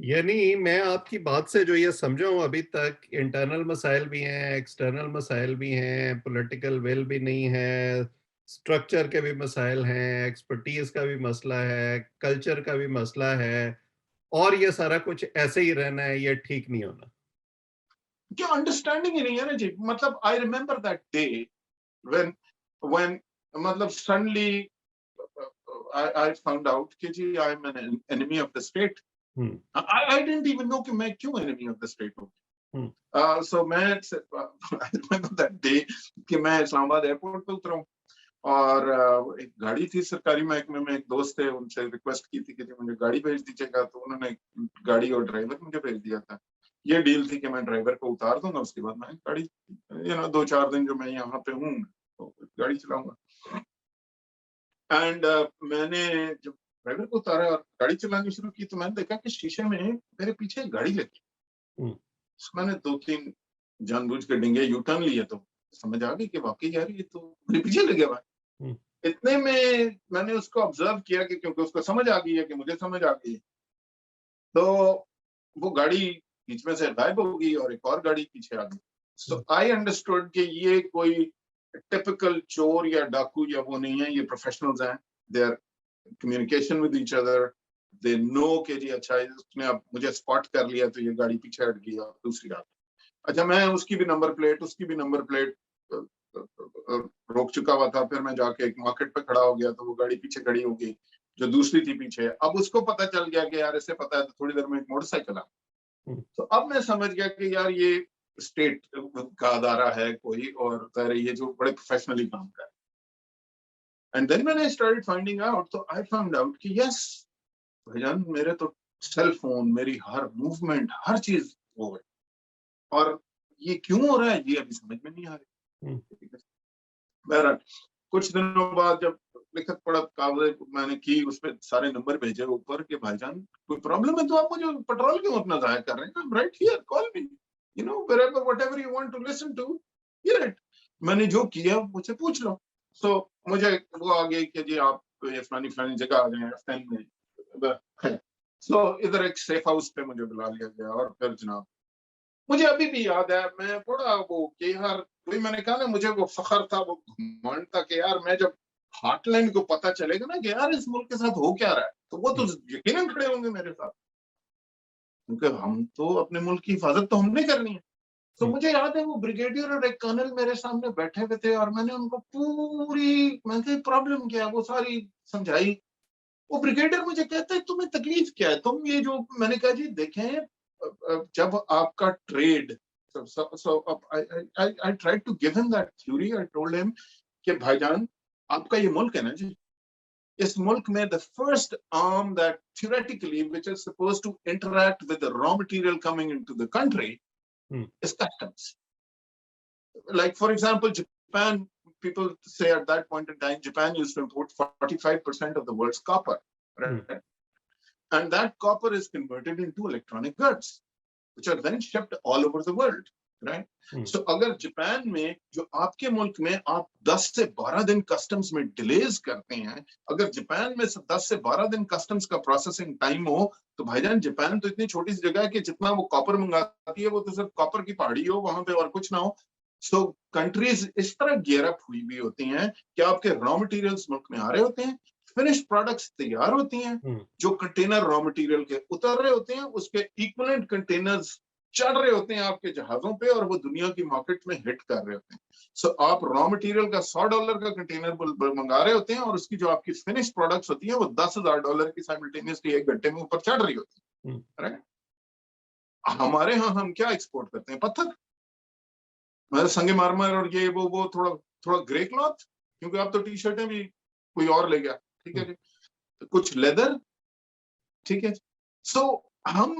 यानी मैं आपकी बात से जो ये समझा हूँ अभी तक, इंटरनल मसाइल भी हैं, एक्सटर्नल मसाइल भी हैं, पॉलिटिकल विल भी नहीं है, स्ट्रक्चर के भी मसाइल हैं, एक्सपर्टीज का भी मसला है, कल्चर का भी मसला है, और ये सारा कुछ ऐसे ही रहना है, ये ठीक नहीं होना। क्या अंडरस्टैंडिंग ही नहीं है ना जी। मतलब I remember that day when when मतलब सडनली I found out कि जी I am an enemy of the state. Hmm, I didn't even know कि मैं क्यों एनिमी ऑफ द स्टेट हूँ। हुँ, सो मैं I remember that day कि मैं इस्लामाबाद एयरपोर्ट पे उतरा हूँ और एक गाड़ी थी सरकारी महकमे में, एक दोस्त थे, उनसे रिक्वेस्ट की थी कि जी मुझे गाड़ी भेज दीजिएगा, तो उन्होंने गाड़ी और ड्राइवर मुझे भेज दिया था। ये डील थी कि मैं ड्राइवर को उतार दूंगा, उसके बाद मैं गाड़ी 2-4 दिन जो मैं यहाँ पे हूँ तो गाड़ी चलाऊंगा। एंड मैंने जब ड्राइवर को उतारा और गाड़ी चलानी शुरू की तो मैंने देखा कि शीशे में मेरे पीछे एक गाड़ी लगी। हुँ, तो मैंने 2-3 जानबूझ के डिंगे यू टर्न लिए तो समझ आ गई कि वाकई यार ये तो मेरे पीछे लगे हुआ हुँ, है। इतने में मैंने उसको ऑब्जर्व किया कि क्योंकि उसको समझ आ गई है कि मुझे समझ आ गई है, तो वो गाड़ी बीच में से गायब हो गई और एक और गाड़ी पीछे आ गई। हुँ, सो आई अंडरस्टूड कि ये कोई टिपिकल चोर या डाकू या वो नहीं है, ये प्रोफेशनल्स हैं। They are communication with each other. They know कि जी अच्छा उसने अब मुझे स्पॉट कर लिया तो ये गाड़ी पीछे हट गई और दूसरी आ गई। अच्छा मैं उसकी भी नंबर प्लेट, उसकी भी नंबर प्लेट रोक चुका हुआ था। फिर मैं जाके एक मार्केट पे खड़ा हो गया तो वो गाड़ी पीछे खड़ी हो गई जो दूसरी थी पीछे। अब उसको पता चल गया कि यार इसे पता है तो थोड़ी देर में एक मोटरसाइकिल आ। हुँ, तो अब मैं समझ गया कि यार ये स्टेट का अदारा है कोई और ये जो बड़े प्रोफेशनली काम कर। And then when I started finding out तो आई फाउंड आउट कि यस भाईजान मेरे तो सेल फोन, मेरी हर मूवमेंट, हर चीज हो गई। और ये क्यों हो रहा है ये अभी समझ में नहीं आ हुँ, रही। बहरहाल कुछ दिनों बाद जब लिखत पढ़त कागज मैंने की, उसपे सारे नंबर भेजे ऊपर कि भाईजान कोई प्रॉब्लम है तो आप मुझे पेट्रोल क्यों अपना जाया कर रहे हैं, right here call me, wherever whatever you want to listen to, hear it। मैंने जो किया मुझसे पूछ लो। सो मुझे वो आ गई कि जी आप ये फलानी फलानी जगह आ गए F10 में। सो इधर एक सेफ हाउस पे मुझे बुला लिया गया और फिर जनाब मुझे अभी भी याद है, मैं बड़ा वो कि यार वही मैंने कहा ना, मुझे वो फखर था, वो घमंड था कि यार मैं जब हार्टलैंड को पता चलेगा ना कि यार इस मुल्क के साथ हो क्या रहा है तो वो तो हुँ, यकीनन खड़े होंगे मेरे साथ, क्योंकि हम तो अपने मुल्क की हिफाजत तो हमने करनी है। तो हुँ, मुझे याद है वो ब्रिगेडियर और एक कर्नल मेरे सामने बैठे हुए थे और मैंने उनको पूरी मैंने प्रॉब्लम क्या है वो सारी समझाई। वो ब्रिगेडियर मुझे कहता है तुम्हें तकलीफ क्या है, तुम ये जो मैंने कहा जी देखें जब आपका trade, so I tried to give him that theory। I told him कि भाईजान आपका ये मुल्क है ना जी, इस मुल्क में the first arm that theoretically which is supposed to interact with the raw material coming into the country hmm, is customs। Like for example Japan, people say at that point in time Japan used to import 45% of the world's copper, hmm, right? And that copper is converted into electronic goods which are then shipped all over the world, right? Hmm, So अगर Japan में जो आपके मुल्क में आप 10 से 12 दिन customs में डिलेज करते हैं, अगर जापान में 10 से 12 दिन कस्टम्स का प्रोसेसिंग टाइम हो तो भाईजान जापान तो इतनी छोटी सी जगह है कि जितना वो कॉपर मंगाती है वो तो सिर्फ कॉपर की पहाड़ी हो वहां पे और कुछ ना हो। सो कंट्रीज इस तरह गियर अप हुई भी होती हैं कि आपके रॉ मटेरियल्स मुल्क में आ रहे होते हैं, फिनिश्ड प्रोडक्ट्स तैयार होती हैं, हुँ, जो कंटेनर रॉ मटेरियल के उतर रहे होते हैं उसके इक्विवेलेंट कंटेनर्स चढ़ रहे होते हैं आपके जहाजों पे और वो दुनिया की मार्केट में हिट कर रहे होते हैं। सो आप रॉ मटेरियल का $100 का कंटेनर मंगा रहे होते हैं और उसकी जो आपकी फिनिश प्रोडक्ट्स होती है वो $10,000 की साइमल्टेनियसली 1 घंटे में ऊपर चढ़ रही होती हुँ, है, राइट? हमारे यहाँ हम क्या एक्सपोर्ट करते हैं, पत्थर, मतलब संगे मारमार और ये वो थोड़ा थोड़ा ग्रे क्लॉथ, क्योंकि आप तो टी शर्टें भी कोई और ले गया, ठीक है हुँ, जी, कुछ लेदर, ठीक है। सो हम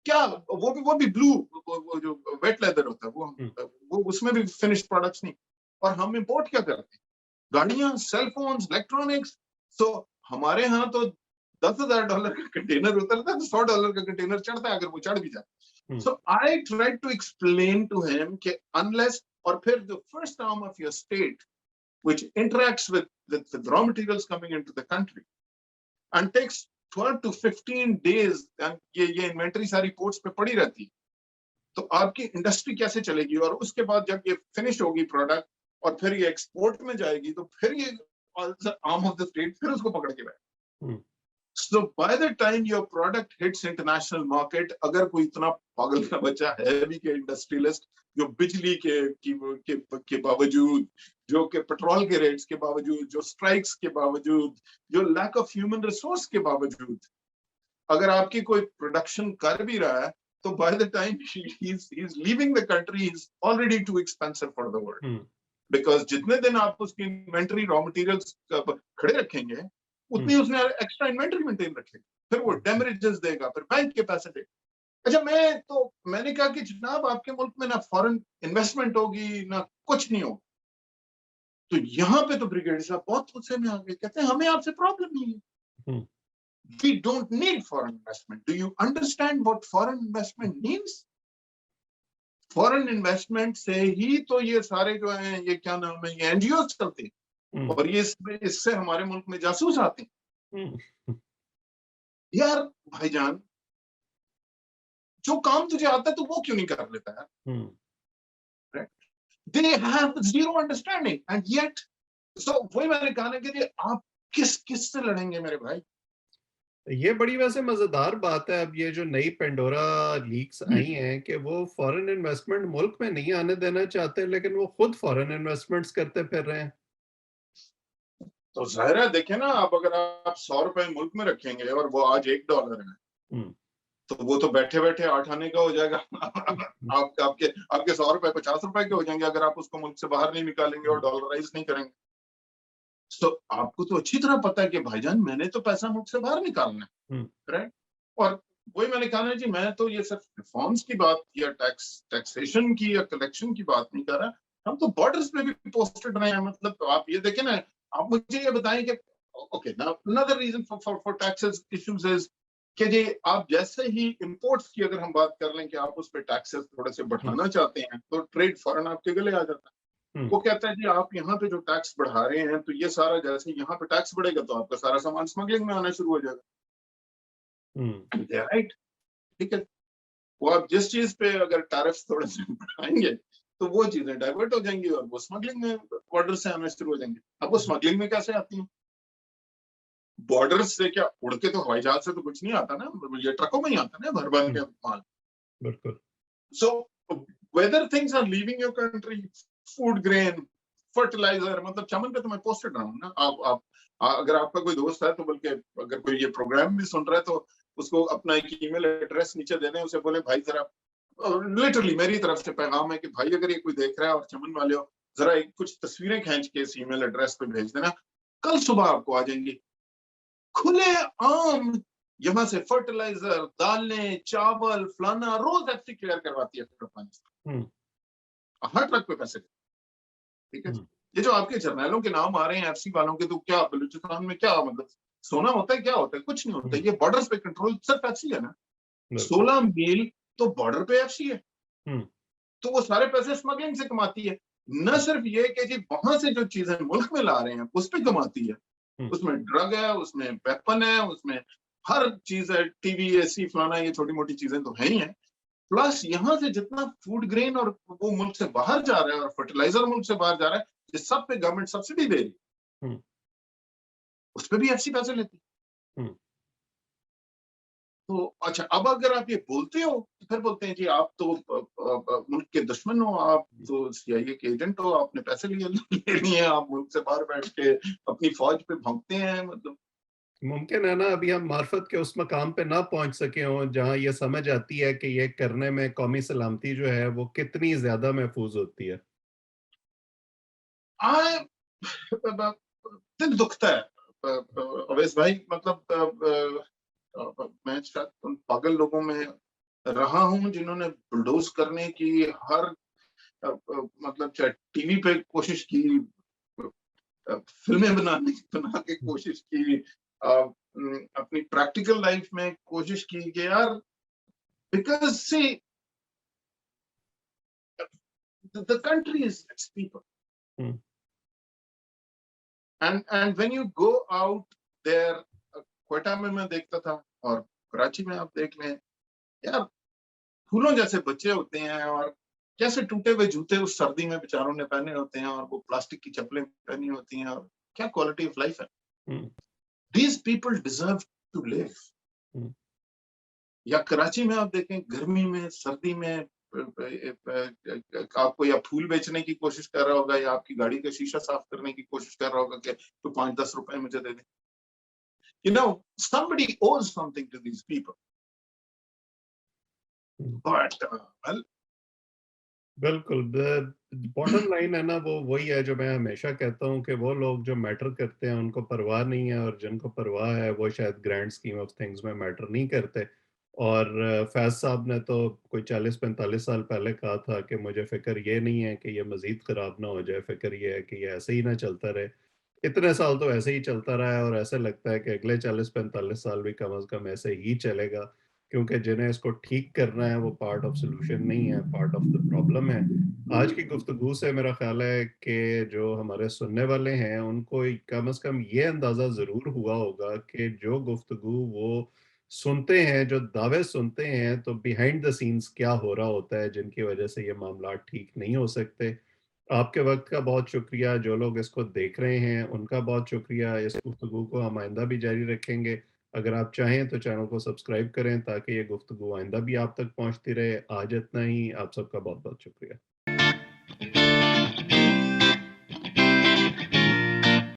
क्या वो भी ब्लू, वो जो वेट लेदर होता है हुँ, वो उसमें भी फिनिश्ड प्रोडक्ट्स नहीं। और हम इंपोर्ट क्या करते हैं, गाड़ियां, सेल फोन्स, इलेक्ट्रॉनिक्स। सो हमारे यहाँ तो $10,000 का कंटेनर उतरता है तो $100 का कंटेनर चढ़ता है अगर वो चढ़ भी जाए। Hmm, so I try to explain to him कि अनलेस, और फिर the first arm of your state which interacts with raw materials coming into the country and takes 12 to 15 days ये इन्वेंटरी सारी पोर्ट्स पे पड़ी रहती है, तो आपकी इंडस्ट्री कैसे चलेगी? और उसके बाद जब ये फिनिश होगी प्रोडक्ट और फिर ये एक्सपोर्ट में जाएगी, तो फिर ये आर्म ऑफ द स्टेट फिर उसको पकड़ के बैठे। So by the time your product hits international market, अगर कोई इतना पागल का बच्चा है भी के इंडस्ट्रियलिस्ट जो बिजली के बावजूद, जो के पेट्रोल के रेट्स के बावजूद, जो स्ट्राइक्स के बावजूद, जो लैक ऑफ ह्यूमन रिसोर्स के बावजूद, अगर आपकी कोई प्रोडक्शन कर भी रहा है, तो by the time he's leaving the country, he's already too expensive for the world. Because जितने दिन आप उसकी इन्वेंटरी रॉ मटेरियल्स खड़े रखेंगे, उतनी उसने एक्स्ट्रा इन्वेंटरी मेंटेन रखेगा, फिर वो डेमरेजेस देगा, फिर बैंक के पैसे देगा। अच्छा, मैंने कहा कि जनाब आपके मुल्क में ना फॉरेन इन्वेस्टमेंट होगी ना कुछ नहीं होगा। तो यहाँ पे तो ब्रिगेडियर साहब बहुत गुस्से में आ गए, कहते हैं हमें आपसे प्रॉब्लम नहीं है, we don't need foreign investment. Do you understand what foreign investment means? Foreign investment से ही तो ये सारे जो हैं, ये क्या नाम है, ये एनजीओ चलते हैं, और ये इससे हमारे मुल्क में जासूस आते हैं। यार भाईजान, जो काम तुझे आता है तो वो क्यों नहीं कर लेता यार? They have zero understanding and yet, so वही मैंने कहा ना कि आप किस से लड़ेंगे मेरे भाई? ये बड़ी वैसे मजेदार बात है, अब ये जो नई पेंडोरा लीक्स आई हैं कि वो फॉरेन इन्वेस्टमेंट मुल्क में नहीं आने देना चाहते, लेकिन वो खुद फॉरेन इन्वेस्टमेंट्स करते फिर रहे हैं। तो जाहिर है, देखे ना, आप अगर आप 100 रुपए मुल्क में रखेंगे और वो आज $1 है, तो वो तो बैठे बैठे 8 आने का हो जाएगा। आपके 100 रुपए 50 रुपए के हो जाएंगे अगर आप उसको मुल्क से बाहर नहीं निकालेंगे और डॉलराइज नहीं करेंगे। तो आपको तो अच्छी तरह पता है कि भाईजान मैंने तो पैसा मुल्क से बाहर निकालना है, राइट? और वही मैंने कहा ना जी, मैं तो ये सिर्फ रिफॉर्म्स की बात या टैक्सेशन की या कलेक्शन की बात नहीं कर रहा, हम तो बॉर्डर्स पे भी पोस्टेड रहे हैं। मतलब आप ये देखें ना, आप मुझे ये बताएं कि okay, now another reason for taxes issues is कि जी आप जैसे ही इंपोर्ट्स की अगर हम बात कर लें कि आप उस पे टैक्सेस थोड़े से बढ़ाना चाहते हैं, तो ट्रेड फौरन आपके गले आ जाता है। वो कहता है जी आप यहाँ पे जो टैक्स बढ़ा रहे हैं, तो ये सारा जैसे यहाँ पे टैक्स बढ़ेगा तो आपका सारा सामान स्मगलिंग में आना शुरू हो जाएगा। राइट, ठीक है। वो आप जिस चीज पे अगर टैरिफ्स थोड़े से बढ़ाएंगे तो वो चीजें डाइवर्ट हो जाएंगी और वो स्मगलिंग में बॉर्डर से आना शुरू हो जाएंगे। अब वो स्मगलिंग में कैसे आती है? बॉर्डर से क्या उड़ के, तो हवाई जहाज से तो कुछ नहीं आता ना, ये ट्रकों में ही आता ना, भर भर के माल। बिल्कुल। So whether things are leaving your country, food grain, fertilizer, मतलब चमन पे तो मैं पोस्टेड रहा हूँ ना। आप अगर आपका कोई दोस्त है तो बल्कि अगर कोई ये प्रोग्राम भी सुन रहा है तो उसको अपना एक ईमेल एड्रेस नीचे दे दें, उसे बोले भाई जरा, लिटरली मेरी तरफ से पैगाम है कि भाई अगर ये कोई देख रहा है और चमन वाले हो, जरा एक कुछ तस्वीरें खींच के इस ईमेल एड्रेस पे भेज देना, कल सुबह आपको आ जाएंगी खुले आम यहाँ से फर्टिलाइजर, दालें, चावल, फलाना, रोज एफसी क्लियर करवाती है अफगानिस्तान, हर ट्रक पे पैसे। ठीक है, ये जो आपके जर्नैलों के नाम आ रहे हैं एफसी वालों के, तो क्या बलूचिस्तान में क्या मतलब सोना होता है, क्या होता है? कुछ नहीं होता। ये बॉर्डर पे कंट्रोल सिर्फ एफसी है ना, 16 मील तो बॉर्डर पे एफसी है, तो वो सारे पैसे स्मगलिंग से कमाती है। न सिर्फ ये कि जी वहां से जो चीजें मुल्क में ला रहे हैं उस पर कमाती है, उसमें ड्रग है, उसमें वेपन है, उसमें हर चीज है, टीवी, एसी, फलाना, ये छोटी मोटी चीजें तो है ही है। प्लस यहाँ से जितना फूड ग्रेन और वो मुल्क से बाहर जा रहा है और फर्टिलाइजर मुल्क से बाहर जा रहा है, जिस सब पे गवर्नमेंट सब्सिडी दे रही है, उस पर भी एफसी पैसे लेती है। तो अच्छा, अब अगर आप ये बोलते हो तो फिर बोलते हैं जी आप तो मुल्क के दुश्मन हो, आप तो सीआईए के एजेंट हो, आपने पैसे लिए आप मुल्क से बाहर बैठ के अपनी फौज पे भौंकते हैं। मतलब मुमकिन है ना अभी हम मार्फत के उस मकाम पे ना पहुंच सके हों जहां ये समझ आती है कि ये करने में कौमी सलामती जो है वो कितनी ज्यादा महफूज होती है। दिल दुखता है अवैस भाई। मतलब मैं शायद उन पागल लोगों में रहा हूं जिन्होंने बुलडोज करने की हर मतलब चाहे टीवी पे कोशिश की, फिल्में बना के कोशिश की, अपनी प्रैक्टिकल लाइफ में कोशिश की कि यार, because see the country is its people, and when you go out there Quetta में मैं देखता था और कराची में आप देख लें, यार फूलों जैसे बच्चे होते हैं और कैसे टूटे हुए जूते उस सर्दी में बेचारों ने पहने होते हैं और वो प्लास्टिक की चप्पलें पहनी होती हैं और क्या क्वालिटी ऑफ लाइफ है। Hmm, these people deserve to live. Hmm, या कराची में आप देखें गर्मी में, सर्दी में आपको या फूल बेचने की कोशिश कर रहा होगा या आपकी गाड़ी का शीशा साफ करने की कोशिश कर रहा होगा कि तू 5-10 रुपए मुझे दे दे। You know, somebody owes something to these people. Hmm. But well, बिल्कुल, ब बॉटम लाइन है ना, वो वही है जो मैं हमेशा कहता हूँ कि वो लोग जो मैटर करते हैं उनको परवाह नहीं है, और जिनको परवाह है वो शायद ग्रैंड स्कीम ऑफ थिंग्स में मैटर नहीं करते। और फैज़ साहब ने तो कोई 40-45 साल पहले कहा था कि मुझे फ़िक्र ये नहीं है कि ये मज़ीद ख़राब ना हो जाए, फ़िक्र ये है कि ये ऐसे ही ना चलता रहे। इतने साल तो ऐसे ही चलता रहा है और ऐसा लगता है कि अगले 40-45 साल भी कम से कम ऐसे ही चलेगा, क्योंकि जिन्हें इसको ठीक करना है वो पार्ट ऑफ सॉल्यूशन नहीं है, पार्ट ऑफ द प्रॉब्लम है। आज की गुफ्तगू से मेरा ख़्याल है कि जो हमारे सुनने वाले हैं उनको कम से कम ये अंदाज़ा ज़रूर हुआ होगा कि जो गुफ्तगू वो सुनते हैं, जो दावे सुनते हैं, तो बिहाइंड द सीन्स क्या हो रहा होता है जिनकी वज़ह से ये मामलात ठीक नहीं हो सकते। आपके वक़्त का बहुत शुक्रिया, जो लोग इसको देख रहे हैं उनका बहुत शुक्रिया। इस गुफ्तगू को हम आइंदा भी जारी रखेंगे। अगर आप चाहें तो चैनल को सब्सक्राइब करें ताकि ये गुफ्तगू आइंदा भी आप तक पहुँचती रहे। आज इतना ही, आप सबका बहुत-बहुत शुक्रिया।